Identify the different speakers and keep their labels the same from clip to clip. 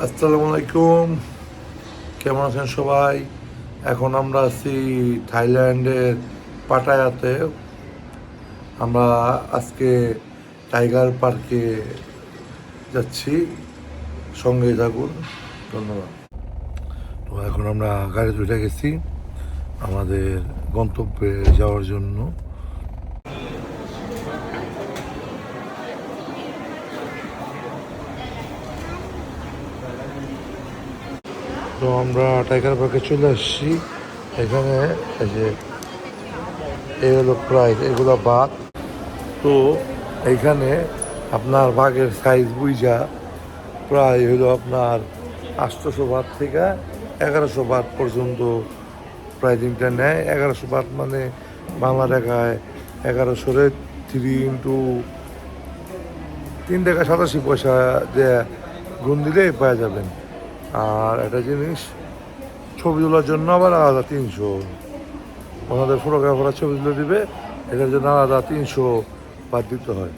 Speaker 1: আসসালামু আলাইকুম, কেমন আছেন সবাই? এখন আমরা আছি থাইল্যান্ডের পাটায়াতে। আমরা আজকে টাইগার পার্কে যাচ্ছি, সঙ্গে থাকুন। ধন্যবাদ। তো এখন আমরা গাড়িতে উঠে গেছি আমাদের গন্তব্যে যাওয়ার জন্য। তো আমরা টাইগার পার্কে চলে আসছি। এখানে এই যে এই হলো প্রাইস, এগুলো বাঘ। তো এইখানে আপনার বাঘের সাইজ বুঝা প্রায় হলো আপনার 800 বাট থেকে 1100 বাট পর্যন্ত প্রাইজিংটা নেয়। 1100 বাট মানে বাংলা টাকায় 1100-এ 3 × 3 টাকা 87 পয়সা দিয়ে গুণ দিলেই পাওয়া যাবেন। আর একটা জিনিস, ছবি তোলার জন্য আবার আলাদা 300, ওনাদের ফটোগ্রাফাররা ছবি তুলে দিবে, এটার জন্য আলাদা 300 বাট দিতে হয়।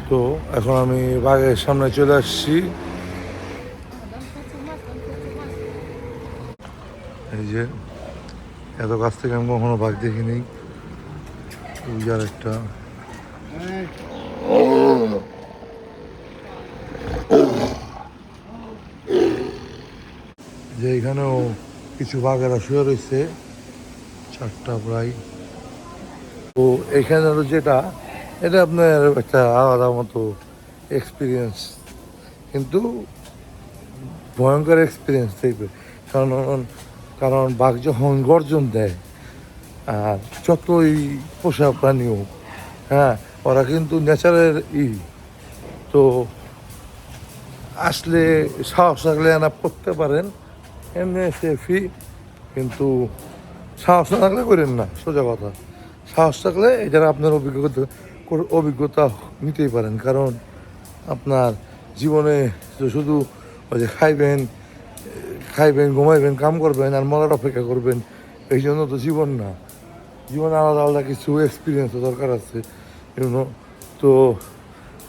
Speaker 1: তো এখন আমি বাঘের সামনে চলে আসছি। এই যে এত কাছ থেকে আমি কখনো বাঘ দেখিনি। উজার একটা যে এখানেও কিছু বাঘেরা শুয়ে রয়েছে, 4টা প্রায়। তো এখানে যেটা, এটা আপনার একটা আলাদা মতো এক্সপিরিয়েন্স, কিন্তু ভয়ঙ্কর এক্সপিরিয়েন্স থাকবে। কারণ কারণ বাঘ যখন গর্জন দেয়, আর যতই পোষা প্রাণী হোক, হ্যাঁ, ওরা কিন্তু ন্যাচারের তো আসলে সাহস থাকলে না করতে পারেন, এমনি সেফি। কিন্তু সাহস না থাকলে করেন না, সোজা কথা। সাহস থাকলে এটার আপনার অভিজ্ঞতা নিতেই পারেন। কারণ আপনার জীবনে শুধু ওই যে খাইবেন খাইবেন ঘুমাইবেন, কাম করবেন আর মরার অপেক্ষা করবেন, এই জন্য তো জীবন না। জীবনে আলাদা আলাদা কিছু এক্সপিরিয়েন্সও দরকার আছে, তো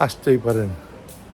Speaker 1: আসতেই পারেন।